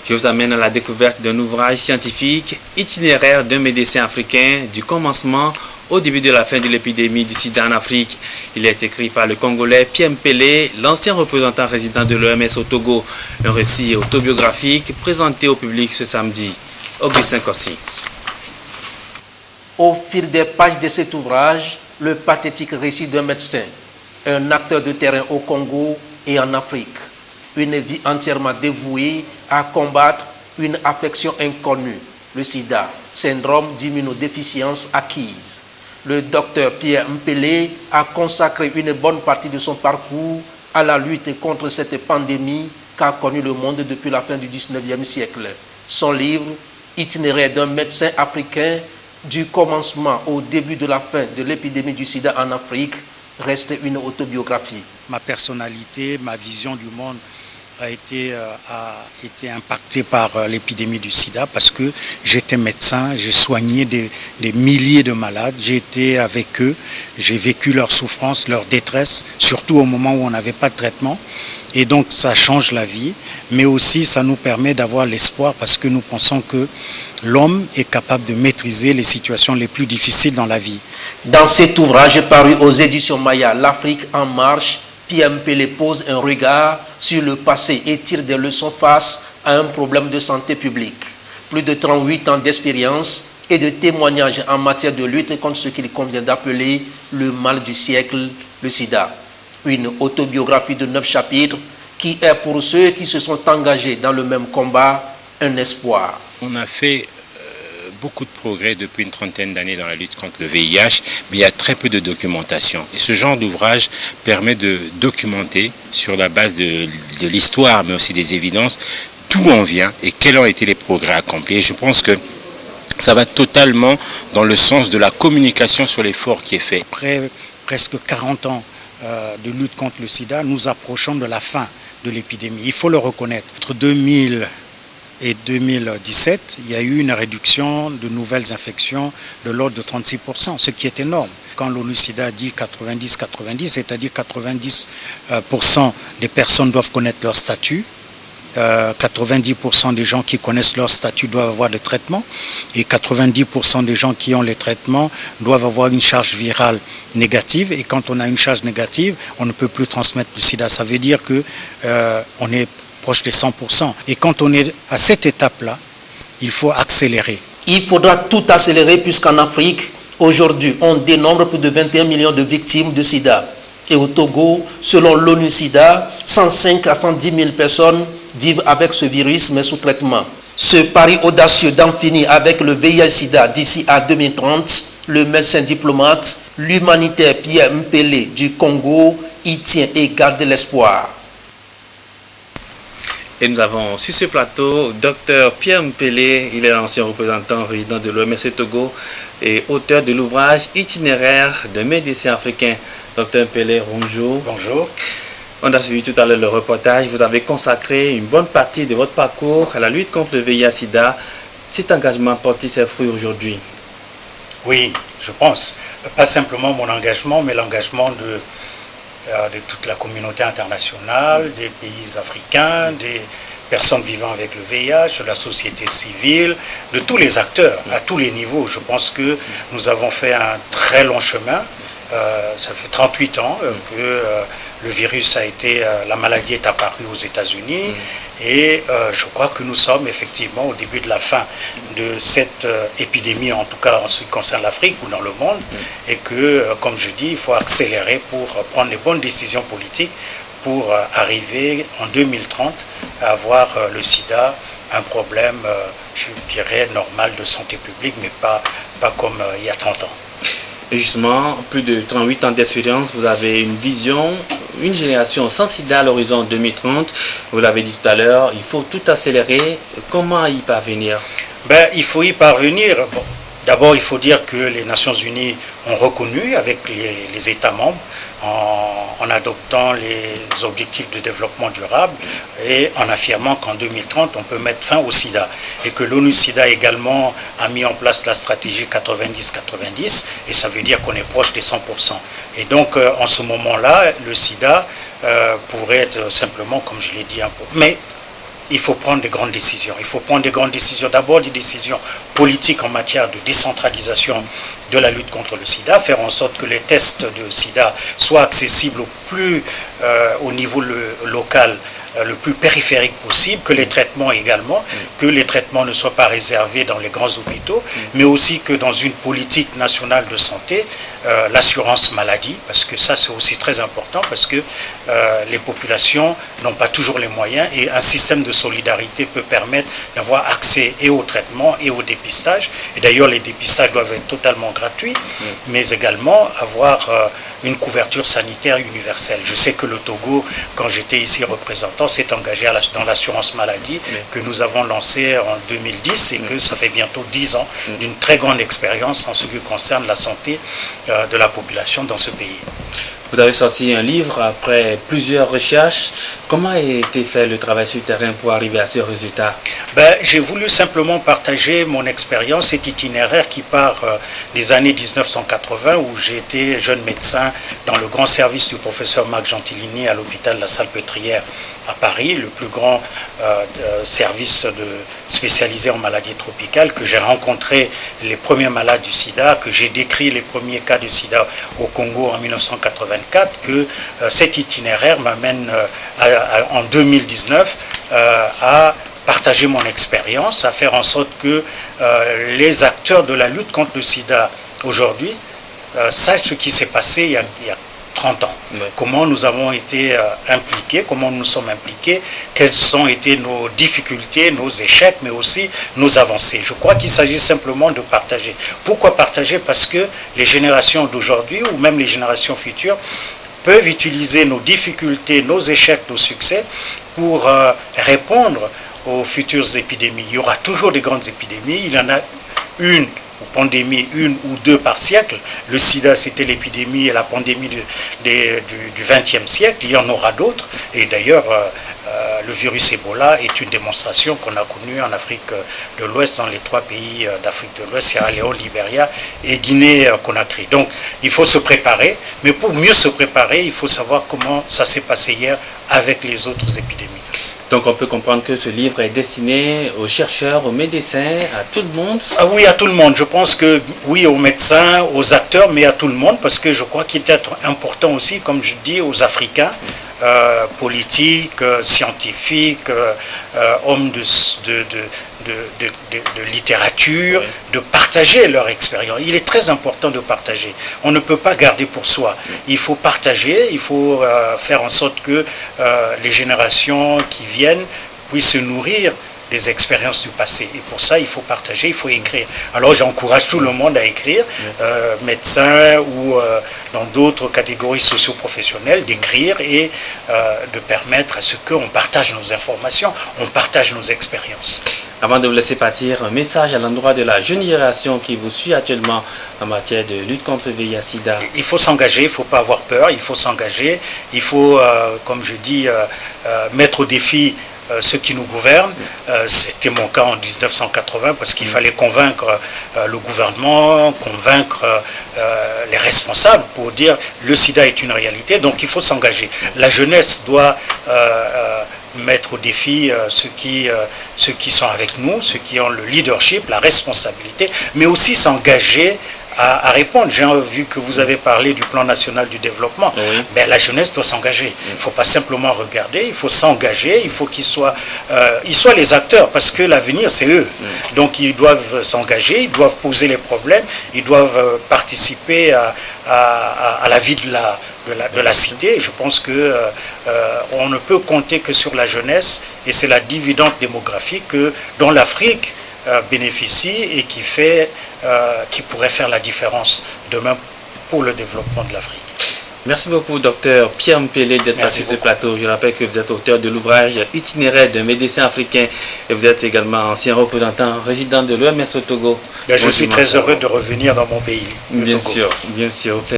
Je vous amène à la découverte d'un ouvrage scientifique, itinéraire d'un médecin africain du commencement au début de la fin de l'épidémie du sida en Afrique. Il est écrit par le Congolais Pierre Mpele, l'ancien représentant résident de l'OMS au Togo. Un récit autobiographique présenté au public ce samedi. Augustin Kossi. Au fil des pages de cet ouvrage, le pathétique récit d'un médecin, un acteur de terrain au Congo et en Afrique. Une vie entièrement dévouée à combattre une affection inconnue, le sida, syndrome d'immunodéficience acquise. Le docteur Pierre Mpele a consacré une bonne partie de son parcours à la lutte contre cette pandémie qu'a connue le monde depuis la fin du 19e siècle. Son livre, Itinéraire d'un médecin africain du commencement au début de la fin de l'épidémie du sida en Afrique, reste une autobiographie. Ma personnalité, ma vision du monde a été impactée par l'épidémie du sida parce que j'étais médecin, j'ai soigné des milliers de malades, j'ai été avec eux, j'ai vécu leur souffrance, leur détresse, surtout au moment où on n'avait pas de traitement. Et donc ça change la vie, mais aussi ça nous permet d'avoir l'espoir parce que nous pensons que l'homme est capable de maîtriser les situations les plus difficiles dans la vie. Dans cet ouvrage paru aux éditions Maya, L'Afrique en marche, Pierre Mpele pose un regard sur le passé et tire des leçons face à un problème de santé publique. Plus de 38 ans d'expérience et de témoignages en matière de lutte contre ce qu'il convient d'appeler le mal du siècle, le sida. Une autobiographie de 9 chapitres qui est pour ceux qui se sont engagés dans le même combat un espoir. On a fait beaucoup de progrès depuis une trentaine d'années dans la lutte contre le VIH, mais il y a très peu de documentation. Et ce genre d'ouvrage permet de documenter sur la base de l'histoire, mais aussi des évidences, d'où on vient et quels ont été les progrès accomplis. Et je pense que ça va totalement dans le sens de la communication sur l'effort qui est fait. Après presque 40 ans de lutte contre le sida, nous approchons de la fin de l'épidémie. Il faut le reconnaître. Entre 2000 et 2017, il y a eu une réduction de nouvelles infections de l'ordre de 36%, ce qui est énorme. Quand l'ONU-SIDA dit 90-90, c'est-à-dire 90% des personnes doivent connaître leur statut, 90% des gens qui connaissent leur statut doivent avoir des traitements et 90% des gens qui ont les traitements doivent avoir une charge virale négative. Et quand on a une charge négative, on ne peut plus transmettre le sida. Ça veut dire qu'on est proche des 100%. Et quand on est à cette étape-là, il faut accélérer. Il faudra tout accélérer puisqu'en Afrique, aujourd'hui, on dénombre plus de 21 millions de victimes de sida. Et au Togo, selon l'ONU-SIDA, 105 à 110 000 personnes vivent avec ce virus mais sous traitement. Ce pari audacieux d'en finir avec le VIH-SIDA d'ici à 2030, le médecin diplomate, l'humanitaire Pierre Mpele du Congo y tient et garde l'espoir. Et nous avons sur ce plateau Dr Pierre Mpele, il est l'ancien représentant résident de l'OMS Togo et auteur de l'ouvrage Itinéraire d'un médecin africain. Dr Mpele, bonjour. Bonjour. On a suivi tout à l'heure le reportage. Vous avez consacré une bonne partie de votre parcours à la lutte contre le VIH-Sida. Cet engagement porte ses fruits aujourd'hui? Oui, je pense. Pas simplement mon engagement, mais l'engagement de toute la communauté internationale, des pays africains, des personnes vivant avec le VIH, de la société civile, de tous les acteurs, à tous les niveaux. Je pense que nous avons fait un très long chemin. Ça fait 38 ans que le virus la maladie est apparue aux États-Unis et je crois que nous sommes effectivement au début de la fin de cette épidémie, en tout cas en ce qui concerne l'Afrique ou dans le monde, et que, comme je dis, il faut accélérer pour prendre les bonnes décisions politiques pour arriver en 2030 à avoir le sida un problème, je dirais, normal de santé publique, mais pas comme il y a 30 ans. Et justement, plus de 38 ans d'expérience, vous avez une vision, une génération sans sida à l'horizon 2030. Vous l'avez dit tout à l'heure, il faut tout accélérer. Comment y parvenir? Il faut y parvenir. Bon, d'abord, il faut dire que les Nations Unies ont reconnu avec les États membres en adoptant les objectifs de développement durable et en affirmant qu'en 2030, on peut mettre fin au sida. Et que l'ONU-SIDA également a mis en place la stratégie 90-90, et ça veut dire qu'on est proche des 100%. Et donc, en ce moment-là, le sida pourrait être simplement, comme je l'ai dit, un peu. Mais il faut prendre des grandes décisions. Il faut prendre des grandes décisions, d'abord des décisions politiques en matière de décentralisation de la lutte contre le sida, faire en sorte que les tests de sida soient accessibles au niveau local, le plus périphérique possible, que les traitements également, que les traitements ne soient pas réservés dans les grands hôpitaux, mais aussi que dans une politique nationale de santé, l'assurance maladie, parce que ça c'est aussi très important, parce que les populations n'ont pas toujours les moyens et un système de solidarité peut permettre d'avoir accès et au traitement et au dépistage. Et d'ailleurs les dépistages doivent être totalement gratuits, mais également avoir une couverture sanitaire universelle. Je sais que le Togo, quand j'étais ici représentant, s'est engagé dans l'assurance maladie que nous avons lancée en 2010 et que ça fait bientôt 10 ans d'une très grande expérience en ce qui concerne la santé de la population dans ce pays. Vous avez sorti un livre après plusieurs recherches. Comment a été fait le travail sur le terrain pour arriver à ce résultat? J'ai voulu simplement partager mon expérience, cet itinéraire qui part des années 1980 où j'ai été jeune médecin dans le grand service du professeur Marc Gentilini à l'hôpital de la Salpêtrière à Paris, le plus grand service spécialisé en maladies tropicales, que j'ai rencontré les premiers malades du sida, que j'ai décrit les premiers cas de sida au Congo en 1984, que cet itinéraire m'amène en 2019 à partager mon expérience, à faire en sorte que les acteurs de la lutte contre le sida aujourd'hui sachent ce qui s'est passé il y a 30 ans. Comment nous avons été impliqués, comment nous sommes impliqués, quelles ont été nos difficultés, nos échecs, mais aussi nos avancées. Je crois qu'il s'agit simplement de partager. Pourquoi partager? Parce que les générations d'aujourd'hui, ou même les générations futures, peuvent utiliser nos difficultés, nos échecs, nos succès pour répondre aux futures épidémies. Il y aura toujours des grandes épidémies, il y en a une pandémie, une ou deux par siècle. Le sida, c'était l'épidémie et la pandémie du XXe siècle. Il y en aura d'autres. Et d'ailleurs, le virus Ebola est une démonstration qu'on a connue en Afrique de l'Ouest, dans les 3 pays d'Afrique de l'Ouest, Sierra Leone, Libéria et Guinée-Conakry. Donc, il faut se préparer. Mais pour mieux se préparer, il faut savoir comment ça s'est passé hier avec les autres épidémies. Donc on peut comprendre que ce livre est destiné aux chercheurs, aux médecins, à tout le monde? Ah oui, à tout le monde. Je pense que oui, aux médecins, aux acteurs, mais à tout le monde, parce que je crois qu'il est important aussi, comme je dis, aux Africains, politiques, scientifiques, hommes de littérature, de partager leur expérience. Il est très important de partager. On ne peut pas garder pour soi. Il faut partager, il faut faire en sorte que les générations qui viennent puissent se nourrir des expériences du passé. Et pour ça, il faut partager, il faut écrire. Alors j'encourage tout le monde à écrire, médecins ou dans d'autres catégories socio-professionnelles, d'écrire et de permettre à ce qu'on partage nos informations, on partage nos expériences. Avant de vous laisser partir, un message à l'endroit de la jeune génération qui vous suit actuellement en matière de lutte contre le VIH-Sida. Il faut s'engager, il ne faut pas avoir peur, il faut s'engager, il faut, comme je dis, mettre au défi ceux qui nous gouvernent. C'était mon cas en 1980 parce qu'il fallait convaincre le gouvernement, convaincre les responsables pour dire le sida est une réalité, donc il faut s'engager. La jeunesse doit mettre au défi ceux qui sont avec nous, ceux qui ont le leadership, la responsabilité, mais aussi s'engager à répondre. J'ai vu que vous avez parlé du plan national du développement. Oui. Ben, la jeunesse doit s'engager. Il ne faut pas simplement regarder, il faut s'engager, il faut qu'ils soient les acteurs, parce que l'avenir, c'est eux. Donc ils doivent s'engager, ils doivent poser les problèmes, ils doivent participer à la vie de la cité. Je pense que on ne peut compter que sur la jeunesse, et c'est la dividende démographique dont l'Afrique bénéficie et qui pourrait faire la différence demain pour le développement de l'Afrique. Merci beaucoup, docteur Pierre Mpélé, d'être passé sur ce plateau. Je rappelle que vous êtes auteur de l'ouvrage Itinéraire d'un médecin africain et vous êtes également ancien représentant résident de l'OMS au Togo. Je suis très heureux de revenir dans mon pays. Bien sûr, bien sûr.